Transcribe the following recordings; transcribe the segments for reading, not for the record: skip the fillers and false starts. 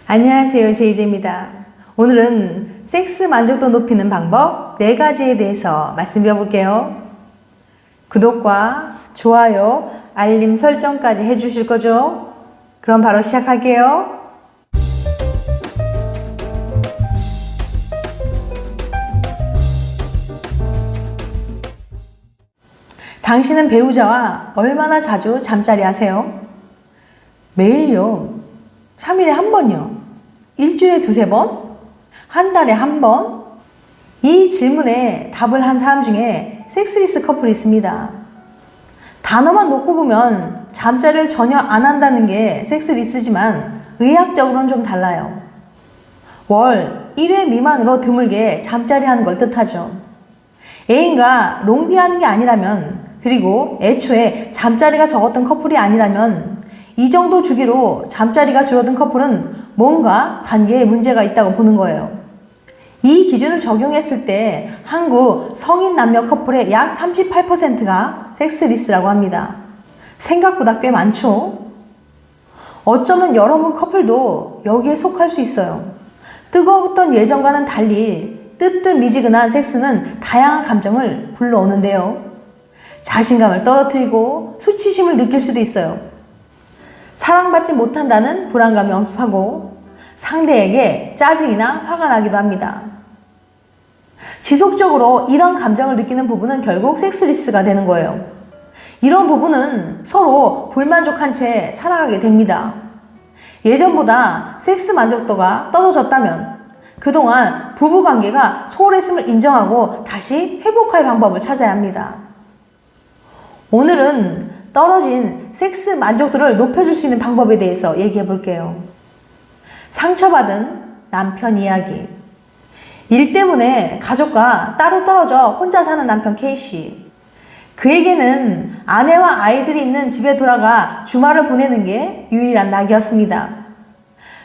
안녕하세요, 제이제입니다. 오늘은 섹스 만족도 높이는 방법 4가지에 대해서 말씀드려 볼게요. 구독과 좋아요, 알림 설정까지 해주실 거죠? 그럼 바로 시작할게요. 당신은 배우자와 얼마나 자주 잠자리 하세요? 매일요? 3일에 한 번요? 일주일에 2-3번? 한 달에 한 번? 이 질문에 답을 한 사람 중에 섹스리스 커플이 있습니다. 단어만 놓고 보면 잠자리를 전혀 안 한다는 게 섹스리스지만 의학적으로는 좀 달라요. 월 1회 미만으로 드물게 잠자리 하는 걸 뜻하죠. 애인과 롱디하는 게 아니라면, 그리고 애초에 잠자리가 적었던 커플이 아니라면 이 정도 주기로 잠자리가 줄어든 커플은 뭔가 관계에 문제가 있다고 보는 거예요. 이 기준을 적용했을 때 한국 성인 남녀 커플의 약 38%가 섹스리스라고 합니다. 생각보다 꽤 많죠? 어쩌면 여러분 커플도 여기에 속할 수 있어요. 뜨거웠던 예전과는 달리 뜨뜻미지근한 섹스는 다양한 감정을 불러오는데요. 자신감을 떨어뜨리고 수치심을 느낄 수도 있어요. 사랑받지 못한다는 불안감이 엄습하고 상대에게 짜증이나 화가 나기도 합니다. 지속적으로 이런 감정을 느끼는 부부는 결국 섹스리스가 되는 거예요. 이런 부부는 서로 불만족한 채 살아가게 됩니다. 예전보다 섹스 만족도가 떨어졌다면 그동안 부부관계가 소홀했음을 인정하고 다시 회복할 방법을 찾아야 합니다. 오늘은 떨어진 섹스 만족도를 높여줄 수 있는 방법에 대해서 얘기해 볼게요. 상처받은 남편 이야기. 일 때문에 가족과 따로 떨어져 혼자 사는 남편 K씨. 그에게는 아내와 아이들이 있는 집에 돌아가 주말을 보내는 게 유일한 낙이었습니다.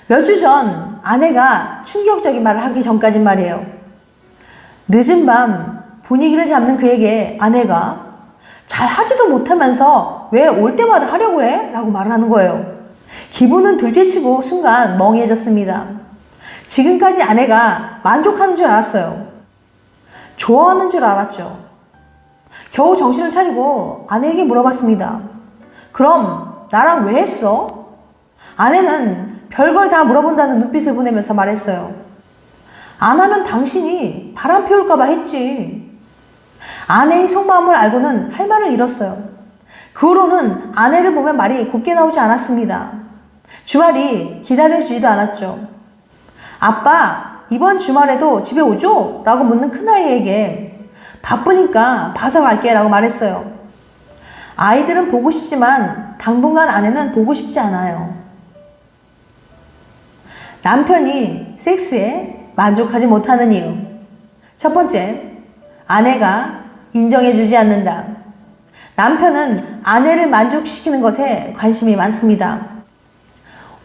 몇 주 전 아내가 충격적인 말을 하기 전까진 말이에요. 늦은 밤 분위기를 잡는 그에게 아내가 잘 하지도 못하면서 왜 올 때마다 하려고 해? 라고 말을 하는 거예요. 기분은 둘째치고 순간 멍해졌습니다. 지금까지 아내가 만족하는 줄 알았어요. 좋아하는 줄 알았죠. 겨우 정신을 차리고 아내에게 물어봤습니다. 그럼 나랑 왜 했어? 아내는 별걸 다 물어본다는 눈빛을 보내면서 말했어요. 안 하면 당신이 바람 피울까봐 했지. 아내의 속마음을 알고는 할 말을 잃었어요. 그 후로는 아내를 보면 말이 곱게 나오지 않았습니다. 주말이 기다려지지도 않았죠. 아빠, 이번 주말에도 집에 오죠? 라고 묻는 큰아이에게 바쁘니까 봐서 갈게 라고 말했어요. 아이들은 보고 싶지만 당분간 아내는 보고 싶지 않아요. 남편이 섹스에 만족하지 못하는 이유. 첫 번째, 아내가 인정해주지 않는다. 남편은 아내를 만족시키는 것에 관심이 많습니다.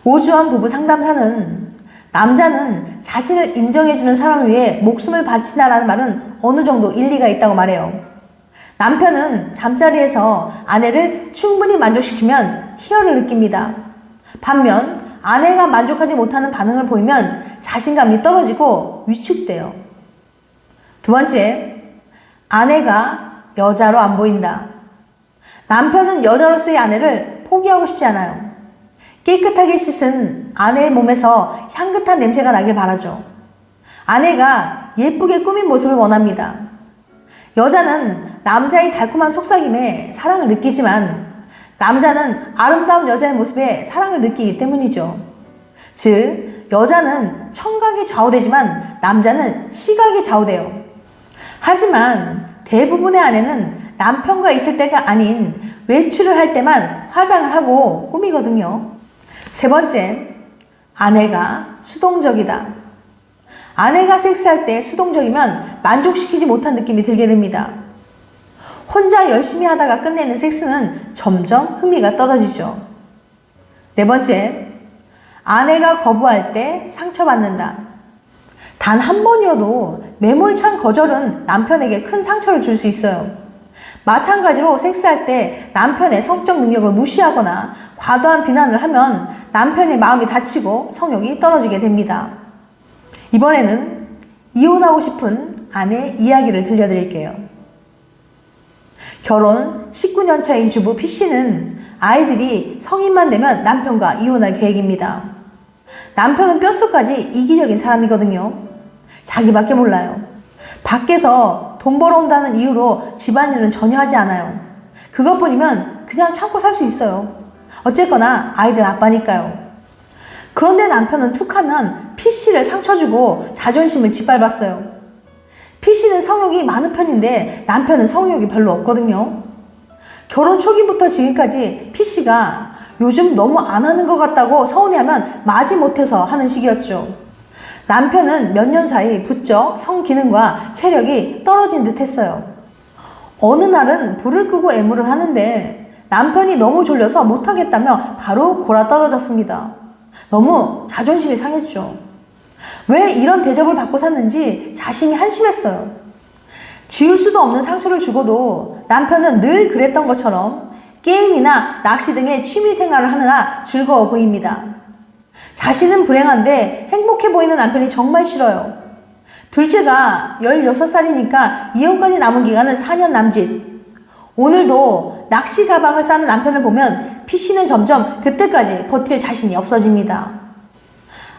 오주환 부부 상담사는 남자는 자신을 인정해주는 사람을 위해 목숨을 바친다라는 말은 어느 정도 일리가 있다고 말해요. 남편은 잠자리에서 아내를 충분히 만족시키면 희열을 느낍니다. 반면 아내가 만족하지 못하는 반응을 보이면 자신감이 떨어지고 위축돼요. 두 번째, 아내가 여자로 안 보인다. 남편은 여자로서의 아내를 포기하고 싶지 않아요. 깨끗하게 씻은 아내의 몸에서 향긋한 냄새가 나길 바라죠. 아내가 예쁘게 꾸민 모습을 원합니다. 여자는 남자의 달콤한 속삭임에 사랑을 느끼지만 남자는 아름다운 여자의 모습에 사랑을 느끼기 때문이죠. 즉, 여자는 청각에 좌우되지만 남자는 시각에 좌우돼요. 하지만 대부분의 아내는 남편과 있을 때가 아닌 외출을 할 때만 화장을 하고 꾸미거든요. 세 번째, 아내가 수동적이다. 아내가 섹스할 때 수동적이면 만족시키지 못한 느낌이 들게 됩니다. 혼자 열심히 하다가 끝내는 섹스는 점점 흥미가 떨어지죠. 네 번째, 아내가 거부할 때 상처받는다. 단 한 번이어도 매몰찬 거절은 남편에게 큰 상처를 줄 수 있어요. 마찬가지로 섹스할 때 남편의 성적 능력을 무시하거나 과도한 비난을 하면 남편의 마음이 다치고 성욕이 떨어지게 됩니다. 이번에는 이혼하고 싶은 아내 이야기를 들려드릴게요. 결혼 19년 차인 주부 P씨는 아이들이 성인만 되면 남편과 이혼할 계획입니다. 남편은 뼛속까지 이기적인 사람이거든요. 자기밖에 몰라요. 밖에서 돈 벌어온다는 이유로 집안일은 전혀 하지 않아요. 그것뿐이면 그냥 참고 살 수 있어요. 어쨌거나 아이들 아빠니까요. 그런데 남편은 툭하면 P씨를 상처 주고 자존심을 짓밟았어요. P씨는 성욕이 많은 편인데 남편은 성욕이 별로 없거든요. 결혼 초기부터 지금까지 P씨가 요즘 너무 안 하는 것 같다고 서운해하면 마지못해서 하는 식이었죠. 남편은 몇 년 사이 부쩍 성기능과 체력이 떨어진 듯 했어요. 어느 날은 불을 끄고 애무를 하는데 남편이 너무 졸려서 못하겠다며 바로 골아 떨어졌습니다. 너무 자존심이 상했죠. 왜 이런 대접을 받고 샀는지 자신이 한심했어요. 지울 수도 없는 상처를 주고도 남편은 늘 그랬던 것처럼 게임이나 낚시 등의 취미 생활을 하느라 즐거워 보입니다. 자신은 불행한데 행복해 보이는 남편이 정말 싫어요. 둘째가 16살이니까 이혼까지 남은 기간은 4년 남짓. 오늘도 낚시 가방을 싸는 남편을 보면 P씨는 점점 그때까지 버틸 자신이 없어집니다.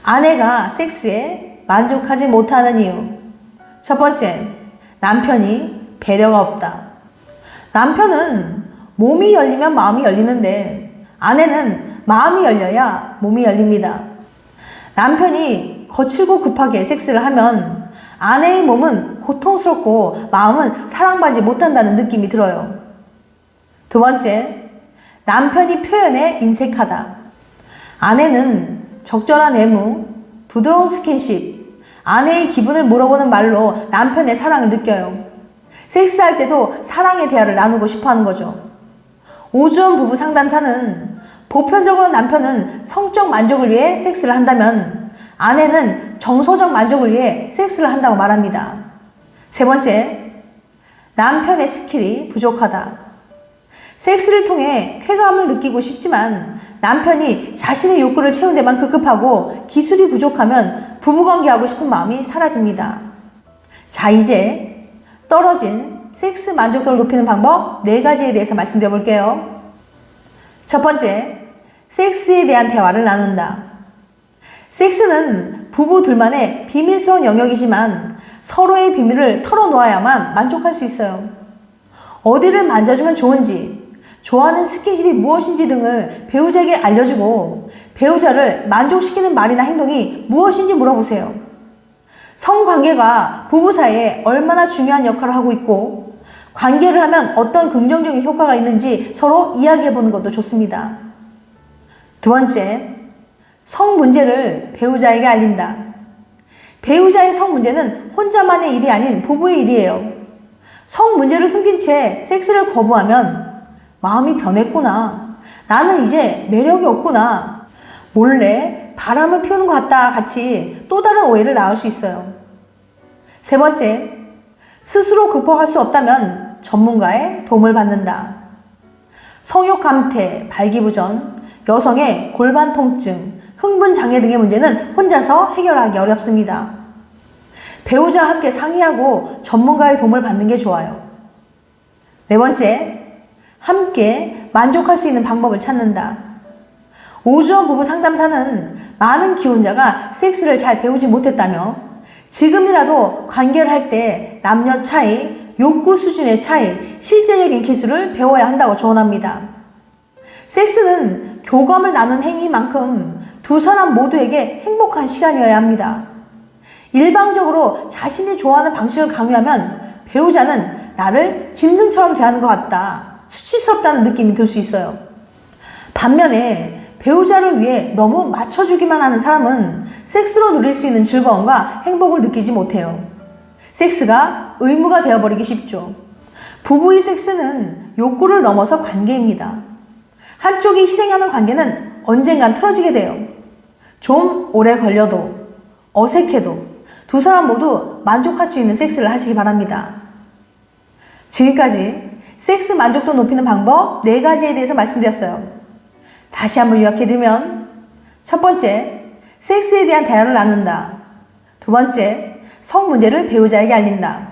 아내가 섹스에 만족하지 못하는 이유. 첫 번째, 남편이 배려가 없다. 남편은 몸이 열리면 마음이 열리는데 아내는 마음이 열려야 몸이 열립니다. 남편이 거칠고 급하게 섹스를 하면 아내의 몸은 고통스럽고 마음은 사랑받지 못한다는 느낌이 들어요. 두 번째, 남편이 표현에 인색하다. 아내는 적절한 애무, 부드러운 스킨십, 아내의 기분을 물어보는 말로 남편의 사랑을 느껴요. 섹스할 때도 사랑의 대화를 나누고 싶어 하는 거죠. 오주원 부부 상담사는 보편적으로 남편은 성적 만족을 위해 섹스를 한다면 아내는 정서적 만족을 위해 섹스를 한다고 말합니다. 세 번째, 남편의 스킬이 부족하다. 섹스를 통해 쾌감을 느끼고 싶지만 남편이 자신의 욕구를 채운 데만 급급하고 기술이 부족하면 부부관계하고 싶은 마음이 사라집니다. 자, 이제 떨어진 섹스 만족도를 높이는 방법 4가지에 대해서 말씀드려 볼게요. 첫 번째, 섹스에 대한 대화를 나눈다. 섹스는 부부 둘만의 비밀스러운 영역이지만 서로의 비밀을 털어놓아야만 만족할 수 있어요. 어디를 만져주면 좋은지, 좋아하는 스킨십이 무엇인지 등을 배우자에게 알려주고 배우자를 만족시키는 말이나 행동이 무엇인지 물어보세요. 성관계가 부부 사이에 얼마나 중요한 역할을 하고 있고 관계를 하면 어떤 긍정적인 효과가 있는지 서로 이야기해보는 것도 좋습니다. 두 번째, 성 문제를 배우자에게 알린다. 배우자의 성 문제는 혼자만의 일이 아닌 부부의 일이에요. 성 문제를 숨긴 채 섹스를 거부하면 마음이 변했구나. 나는 이제 매력이 없구나. 몰래 바람을 피우는 것 같다 같이 또 다른 오해를 낳을 수 있어요. 세 번째, 스스로 극복할 수 없다면 전문가의 도움을 받는다. 성욕 감퇴, 발기부전, 여성의 골반 통증, 흥분 장애 등의 문제는 혼자서 해결하기 어렵습니다. 배우자와 함께 상의하고 전문가의 도움을 받는 게 좋아요. 네 번째, 함께 만족할 수 있는 방법을 찾는다. 오주원 부부 상담사는 많은 기혼자가 섹스를 잘 배우지 못했다며 지금이라도 관계를 할 때 남녀 차이, 욕구 수준의 차이, 실제적인 기술을 배워야 한다고 조언합니다. 섹스는 교감을 나눈 행위만큼 두 사람 모두에게 행복한 시간이어야 합니다. 일방적으로 자신이 좋아하는 방식을 강요하면 배우자는 나를 짐승처럼 대하는 것 같다, 수치스럽다는 느낌이 들 수 있어요. 반면에 배우자를 위해 너무 맞춰주기만 하는 사람은 섹스로 누릴 수 있는 즐거움과 행복을 느끼지 못해요. 섹스가 의무가 되어버리기 쉽죠. 부부의 섹스는 욕구를 넘어서 관계입니다. 한쪽이 희생하는 관계는 언젠간 틀어지게 돼요. 좀 오래 걸려도, 어색해도 두 사람 모두 만족할 수 있는 섹스를 하시기 바랍니다. 지금까지 섹스 만족도 높이는 방법 4가지에 대해서 말씀드렸어요. 다시 한번 요약해드리면, 첫 번째, 섹스에 대한 대화를 나눈다. 두 번째, 성 문제를 배우자에게 알린다.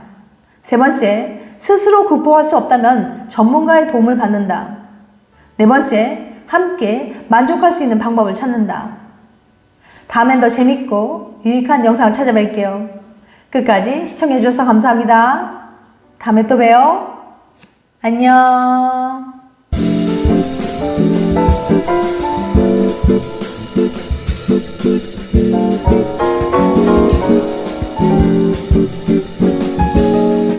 세 번째, 스스로 극복할 수 없다면 전문가의 도움을 받는다. 네 번째, 함께 만족할 수 있는 방법을 찾는다. 다음엔 더 재밌고 유익한 영상을 찾아뵐게요. 끝까지 시청해주셔서 감사합니다. 다음에 또 봬요. 안녕.